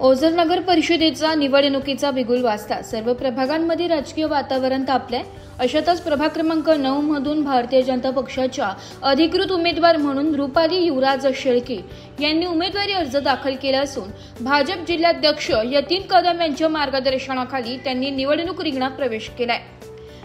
ओझर नगर परिषदेचा निवडणुकीचा बिगुल वाजता सर्व प्रभागांमध्ये राजकीय वातावरण तापले। अशातच प्रभाग क्रमांक 9 मधून भारतीय जनता पक्षाच्या अधिकृत उमेदवार म्हणून रुपाली युवराज शेळके यांनी उमेदवारी अर्ज दाखल केला असून भाजप जिल्हाध्यक्ष यतीन कदम यांच्या मार्गदर्शनाखाली त्यांनी निवडणूक रिंगणात प्रवेश केलाय।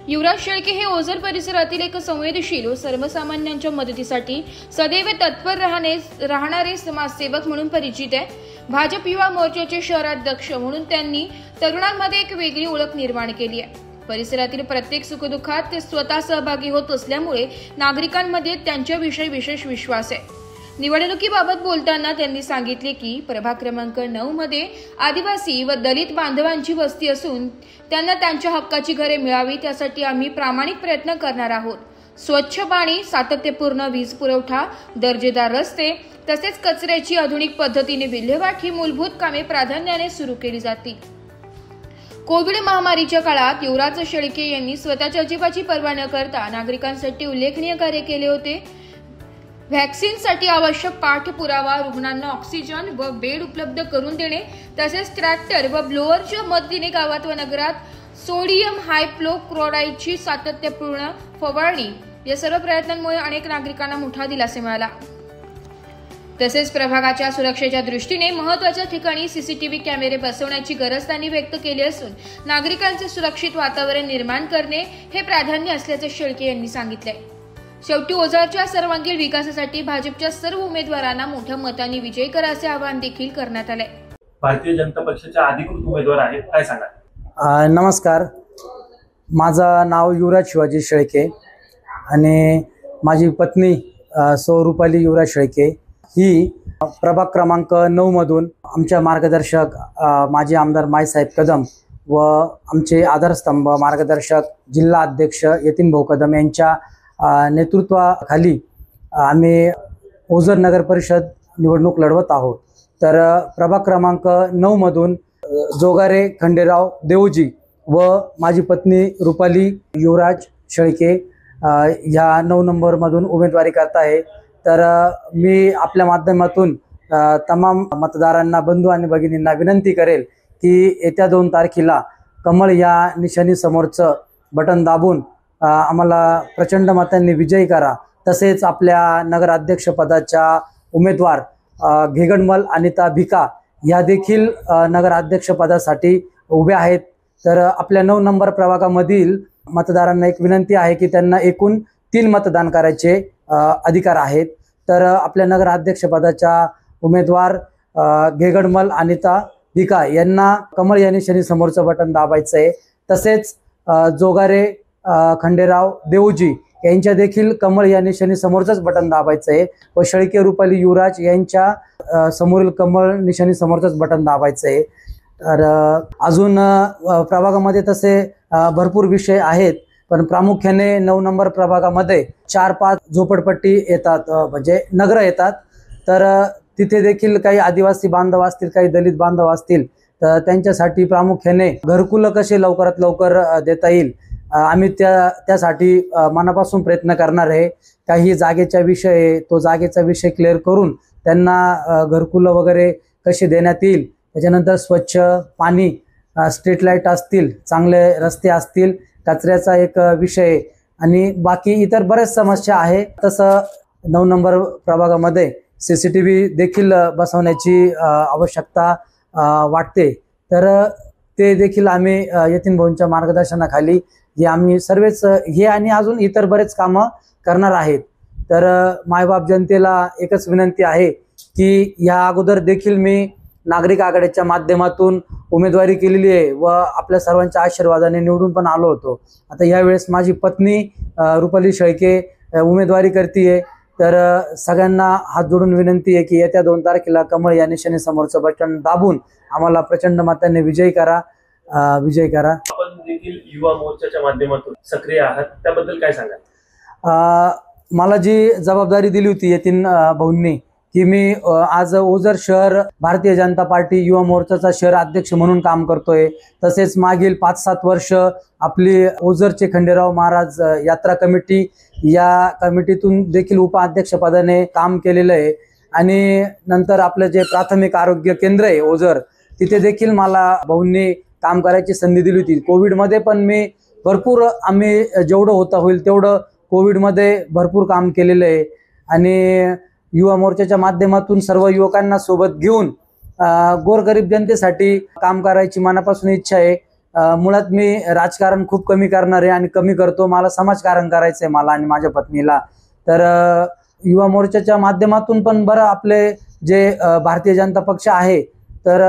युवराज शेळके हे ओझर परिसरातील एक संवेदनशील व सर्वसामान्यांच्या मदतीसाठी सदैव तत्पर राहणारे समाजसेवक म्हणून परिचित आहे। भाजप युवा मोर्चाचे शहराध्यक्ष म्हणून त्यांनी तरुणांमध्ये एक वेगळी ओळख निर्माण केली आहे। परिसरातील प्रत्येक सुखदुःखात ते स्वतः सहभागी होत असल्यामुळे नागरिकांमध्ये त्यांच्याविषयी विशेष विश्वास आहे। निवडणुकीबाबत बोलताना त्यांनी सांगितले की प्रभाग क्रमांक 9 मध्ये आदिवासी व दलित बांधवांची वस्ती असून त्यांना त्यांच्या हक्काची घरे मिळावी त्यासाठी आम्ही प्रामाणिक प्रयत्न करणार आहोत। स्वच्छ पाणी, सातत्यपूर्ण वीज पुरवठा, दर्जेदार रस्ते तसेच कचऱ्याची आधुनिक पद्धतीने विल्हेवाट ही मूलभूत कामे प्राधान्याने सुरू केली जातील। कोविड महामारीच्या काळात युवराज शेळके यांनी स्वतःच्या जीवाची पर्वा न करता नागरिकांसाठी उल्लेखनीय कार्य केले होते। व्हॅक्सिनसाठी आवश्यक पाठपुरावा, रुग्णांना ऑक्सिजन व बेड उपलब्ध करून देणे तसेच ट्रॅक्टर व ब्लोअरच्या मदतीने गावात व नगरात सोडियम हायपोक्लोराईडची सातत्यपूर्ण फवारणी या सर्व प्रयत्नांमुळे अनेक नागरिकांना मोठा दिलासा मिळाला। तसेच प्रभागाच्या सुरक्षेच्या दृष्टीने महत्त्वाच्या ठिकाणी सीसीटीव्ही कॅमेरे बसवण्याची गरज त्यांनी व्यक्त केली असून नागरिकांचे सुरक्षित वातावरण निर्माण करणे हे प्राधान्य असल्याचे शेळके यांनी सांगितले। शेवटी ओझरच्या सर्वांगीण विकासासाठी भाजपच्या सर्व उमेदवारांना मोठ्या मतांनी विजयी करा असे आवाहन देखील करण्यात आले। भारतीय जनता पक्षाचे अधिकृत उमेदवार आहेत, काय सांगा? नमस्कार, माझं नाव युवराज शिवाजी शेळके आणि माझी पत्नी सौ रुपाली युवराज शेळके ही प्रभाग क्रमांक 9 मधून आमच्या मार्गदर्शक माजी आमदार माईसाहेब कदम व आमचे आधारस्तंभ मार्गदर्शक जिल्हा अध्यक्ष यतीन भाऊ कदम यांच्या नेतृत्वाखाली आम्ही ओझर नगर परिषद निवडणूक लढवत आहोत। तर प्रभाग क्रमांक 9 मधून जोगारे खंडेराव देवजी व माझी पत्नी रुपाली युवराज शेळके ह्या 9 नंबर मधून उमेदवारी करत आहे। तर मी आपल्या माध्यमातून तमाम मतदारांना, बंधू आणि भगिनींना विनंती करेल की येत्या 2 तारखेला कमळ या निशाणी समोरचं बटन दाबून आम्हाला प्रचंड मतांनी विजयी करा। तसेच आपल्या नगराध्यक्ष पदाच्या उमेदवार घेगडमल अनिता भिका या देखील नगराध्यक्ष पदासाठी उभ्या आहेत। तर आपल्या 9 नंबर प्रभागामधील मतदारांना एक विनंती आहे की त्यांना एकूण 3 मतदान करायचे अधिकार आहेत। तर आपल्या नगराध्यक्ष पदाच्या उमेदवार घेगडमल अनिता भिका यांना कमळ या निशाणी समोरचं बटन दाबायचं आहे। तसेच जोगारे खंडेराव देवजी यांच्या देखील कमळ या निशाणी समोरचंच बटन दाबायचं आहे व शेळके रुपाली युवराज यांच्या समोरील कमळ निशाणी समोरचंच बटन दाबायचं आहे। तर अजून प्रभागामध्ये तसे भरपूर विषय आहेत, पण प्रामुख्याने 9 नंबर प्रभागामध्ये 4-5 झोपडपट्टी येतात, म्हणजे नगर येतात। तर तिथे देखील काही आदिवासी बांधव असतील, काही दलित बांधव असतील, तर त्यांच्यासाठी प्रामुख्याने घरकुलं कसे लवकरात लवकर देता येईल आम्ही त्यासाठी मनापासून प्रयत्न करणार आहे। काही जागेचा विषय, तो जागेचा विषय क्लिअर करून त्यांना घरकुलं वगैरे कसे देण्यात येईल, त्याच्यानंतर स्वच्छ पाणी, स्ट्रीट लाईट असतील, चांगले रस्ते असतील, कचऱ्याचा एक विषय आणि बाकी इतर बऱ्याच समस्या आहे। तसं 9 नंबर प्रभागामध्ये सीसीटीव्ही देखील बसवण्याची आवश्यकता वाटते। तर ते देखील आम्ही यतीन भाऊंच्या मार्गदर्शनाखाली हे आम्ही सर्वच हे आणि अजून इतर बरेच कामं करणार आहेत। तर मायबाप जनतेला एकच विनंती आहे की या अगोदर देखील मी नागरिक आघाडीच्या माध्यमातून उमेदवारी केलेली आहे व आपल्या सर्वांच्या आशीर्वादाने निवडून पण आलो होतो। आता यावेळेस माझी पत्नी रुपाली शेळके उमेदवारी करते। तर सगळ्यांना हात जोडून विनंती आहे की येत्या 2 तारखेला कमळ या निशाणी समोरचं बटन दाबून आम्हाला प्रचंड मतांनी विजयी करा। आपण देखील युवा मोर्चाच्या माध्यमातून सक्रिय आहात, त्याबद्दल काय सांगाल? मला जी जबाबदारी दिली होती यतीन भाऊंनी की मी आज ओझर शहर भारतीय जनता पार्टी युवा मोर्चाचा शहर अध्यक्ष म्हणून काम करतोय। तसेच मागील 5-7 वर्ष आपली ओझरचे खंडेराव महाराज यात्रा कमिटी या कमिटीतून देखील उपाध्यक्ष पदाने काम केलेलं आहे। आणि नंतर आपलं जे प्राथमिक आरोग्य केंद्र आहे ओझर, तिथे देखील मला भाऊंनी काम करायची संधी दिली होती. कोविडमध्ये पण मी भरपूर आम्ही जेवढं होता होईल तेवढं कोविडमध्ये भरपूर काम केलेलं आहे. आणि युवा मोर्चाच्या माध्यमातून सर्व युवकांना सोबत घेऊन गोरगरीब जनतेसाठी काम करायची मनापासून इच्छा आहे. मुळात मी राजकारण खूप कमी करणार आहे आणि कमी करतो. मला समाजकारण करायचं आहे, मला आणि माझ्या पत्नीला. तर युवा मोर्चाच्या माध्यमातून पण बरं आपले जे भारतीय जनता पक्ष आहे, तर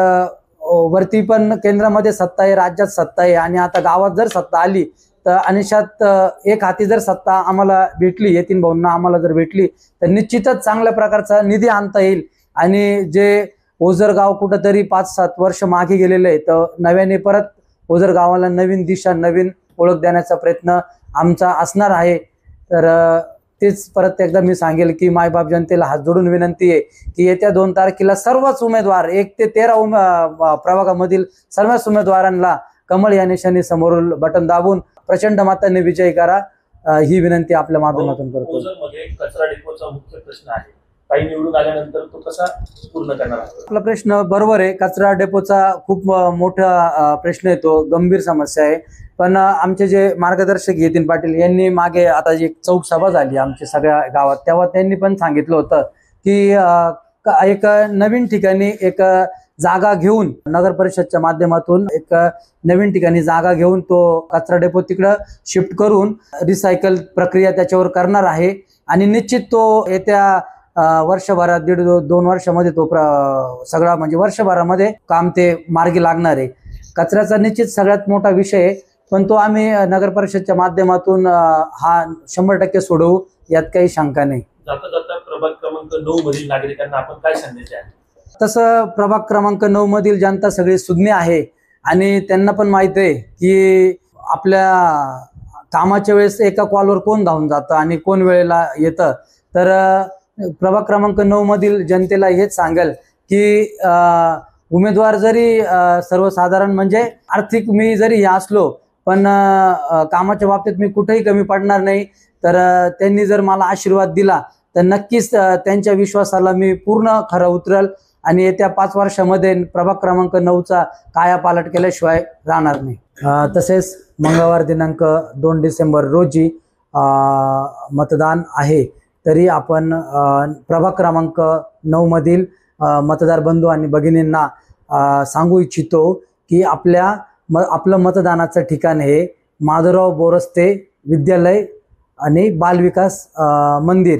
वरती पण केंद्रामध्ये सत्ता आहे, राज्यात सत्ता आहे आणि आता गावात जर सत्ता आली तर अनिशात एक हाती जर सत्ता आम्हाला भेटली, यतीन भाऊंना आम्हाला जर भेटली, तर निश्चितच चांगल्या प्रकारचा निधी आणता येईल. आणि जे ओझर गाव कुठंतरी 5-7 वर्ष मागे गेलेलं आहे, तर नव्याने परत ओझर गावाला नवीन दिशा, नवीन ओळख देण्याचा प्रयत्न आमचा असणार आहे. तर तेच परत एकदा मी सांगेल की मायबाप जनतेला हात जोडून विनंती आहे की येत्या 2 तारखेला सर्वच उमेदवार 1 ते 13 प्रभागामधील सर्वच उमेदवारांना कमळ या निशाणी समोर बटन दाबून प्रचंड मताने विजयी करा, ही विनंती आपल्या माध्यमातून करतो. ओझरमध्ये कचरा डेपोचा मुख्य प्रश्न आहे. काही निवडून आल्यानंतर तो कसा पूर्ण करणार? आपला प्रश्न बरोबर आहे. कचरा डेपोचा खूप मोठा प्रश्न आहे, तो गंभीर समस्या आहे. पण आमचे जे मार्गदर्शक यतीन पाटील यांनी मागे आता एक चौक सभा झाली आमच्या सगळ्या गावात, तेव्हा त्यांनी पण सांगितलं होतं की एक नवीन ठिकाणी एक जागा घेऊन नगर परिषदच्या माध्यमातून एक नवीन ठिकाणी जागा घेऊन तो कचरा डेपो तिकडं शिफ्ट करून रिसायकल प्रक्रिया त्याच्यावर करणार आहे. आणि निश्चित तो येत्या वर्षभरात 1.5-2 वर्षामध्ये तो सगळा म्हणजे वर्षभरामध्ये काम ते मार्गी लागणार आहे. कचऱ्याचा निश्चित सगळ्यात मोठा विषय आहे, पण तो आम्ही नगर परिषदच्या माध्यमातून हा 100% सोडवू, यात काही शंका नाही. जाता जाता प्रभाग क्रमांक 9 मधील नागरिकांना आपण काय संदेश द्याल? तसं प्रभाग क्रमांक 9 मधील जनता सगळी सुज्ञ आहे आणि त्यांना पण माहित आहे की आपल्या कामाच्या वेळेस एका कॉलवर कोण धावून जातं आणि कोण वेळेला येतं. तर प्रभाग क्रमांक 9 मधील जनतेला हेच सांगेल की उमेदवार जरी सर्वसाधारण म्हणजे आर्थिक मी जरी असलो, पण कामाच्या बाबतीत मी कुठेही कमी पडणार नाही. तर त्यांनी जर मला आशीर्वाद दिला तर नक्कीच त्यांच्या विश्वासाला मी पूर्ण खरं उतरल आणि येत्या 5 वर्षामध्ये प्रभाग क्रमांक 9चा कायापालट केल्याशिवाय राहणार नाही. तसेच मंगळवार दिनांक 2 डिसेंबर रोजी मतदान आहे. तरी आपण प्रभाग क्रमांक 9 मधील मतदार बंधू आणि भगिनींना सांगू इच्छितो की आपलं मतदानाचं ठिकाण हे माधवराव बोरस्ते विद्यालय आणि बालविकास मंदिर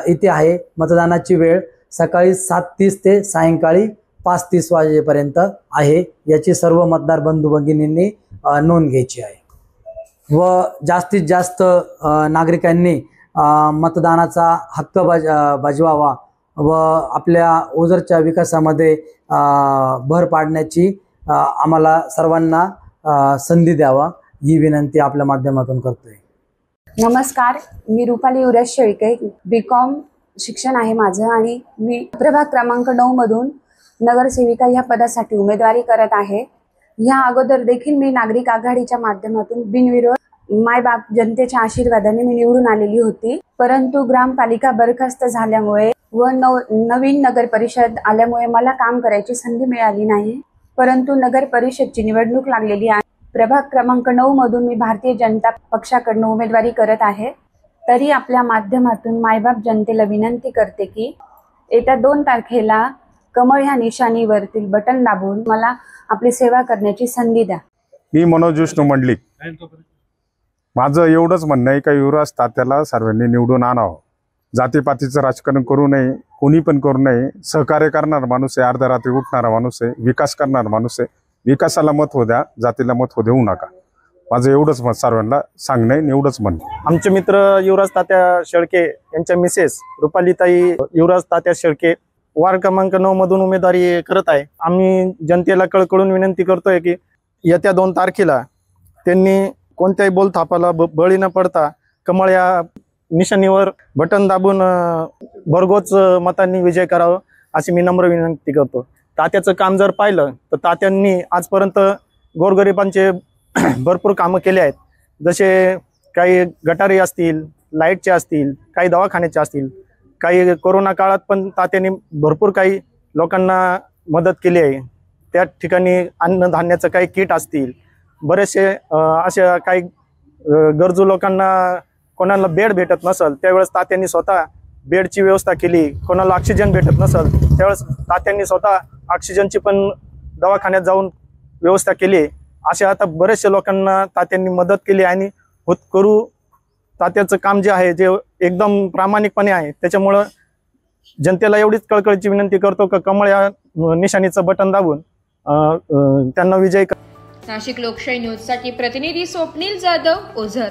इथे आहे. मतदानाची वेळ सकाळी 7:30 ते सायंकाळी 5:30 वाजेपर्यंत आहे. याची सर्व मतदार बंधू भगिनींनी नोंद घ्यायची आहे व जास्तीत जास्त नागरिकांनी मतदानाचा हक्क बजवावा व आपल्या ओझरच्या विकासामध्ये भर पाडण्याची आम्हाला सर्वांना संधी द्यावा, ही विनंती आपल्या माध्यमातून करतोय. नमस्कार, मी रुपाली युवराज शेळके, BCom शिक्षण आहे माझं आणि मी प्रभाग क्रमांक 9 मधून नगरसेविका ह्या पदासाठी उमेदवारी करत आहे. ह्या अगोदर देखील मी नागरिक आघाडीच्या माध्यमातून बिनविरोध मायबाप जनतेच्या आशीर्वादाने मी निवडून आलेली होती. परंतु ग्रामपालिका बरखास्त झाल्यामुळे व नवीन नगर परिषद आल्यामुळे मला काम करायची संधी मिळाली नाही. परंतु नगर परिषदची निवडणूक लागलेली आहे. प्रभाग क्रमांक 9 मधून मी भारतीय जनता पक्षाकडून उमेदवारी करत आहे. तरी आपल्या माध्यमातून मायबाप जनतेला विनंती करते की येत्या 2 तारखेला कमळ ह्या निशाणीवरतील बटन दाबून मला आपली सेवा करण्याची संधी द्या. मी मनोज विष्णू मंडलिक. माझं एवढंच म्हणणं आहे का युवराज तात्याला सर्वांनी निवडून आणावं. जातीपातीचं राजकारण करू नये, कोणी पण करू नये. सहकार्य करणारा माणूस आहे, अर्ध्या रात्री उठणारा माणूस आहे, विकास करणारा माणूस आहे. विकासाला महत्व द्या, जातीला महत्व देऊ नका. माझं एवढंच मत सर्वांना सांगणं आहे, एवढंच म्हणणं. आमचे मित्र युवराज तात्या शेळके यांच्या मिसेस रुपालीताई युवराज तात्या शेळके वार्ड क्रमांक 9 मधून उमेदवारी करत आहे. आम्ही जनतेला कळकळून विनंती करतोय की येत्या 2 तारखेला त्यांनी कोणत्याही बोलथापाला बळी न पडता कमळ या निशाणीवर बटन दाबून भरघोस मतांनी विजय करावं अशी मी नम्र विनंती करतो. तात्याचं काम जर पाहिलं तर तात्यांनी आजपर्यंत गोरगरिबांचे भरपूर कामं केले आहेत. जसे काही गटारी असतील, लाईटचे असतील, काही दवाखान्याचे असतील, काही कोरोना काळात पण तात्यांनी भरपूर काही लोकांना मदत केली आहे. त्या ठिकाणी अन्नधान्याचं काही किट असतील, बरेचसे अशा काही गरजू लोकांना कोणाला बेड भेटत नसेल त्यावेळेस तात्यांनी स्वतः बेडची व्यवस्था केली. कोणाला ऑक्सिजन भेटत नसेल त्यावेळेस तात्यांनी स्वतः ऑक्सिजनची पण दवाखान्यात जाऊन व्यवस्था केली. अशा आता बरेचशा लोकांना तात्यांनी मदत केली आणि होतकरू तात्याचं काम जे आहे जे एकदम प्रामाणिकपणे आहे. त्याच्यामुळं जनतेला एवढीच कळकळीची विनंती करतो की कमळ या निशाणीचं बटन दाबून त्यांना विजय. नाशिक लोकशाही न्यूजसाठी प्रतिनिधी स्वप्नील जाधव, ओझर.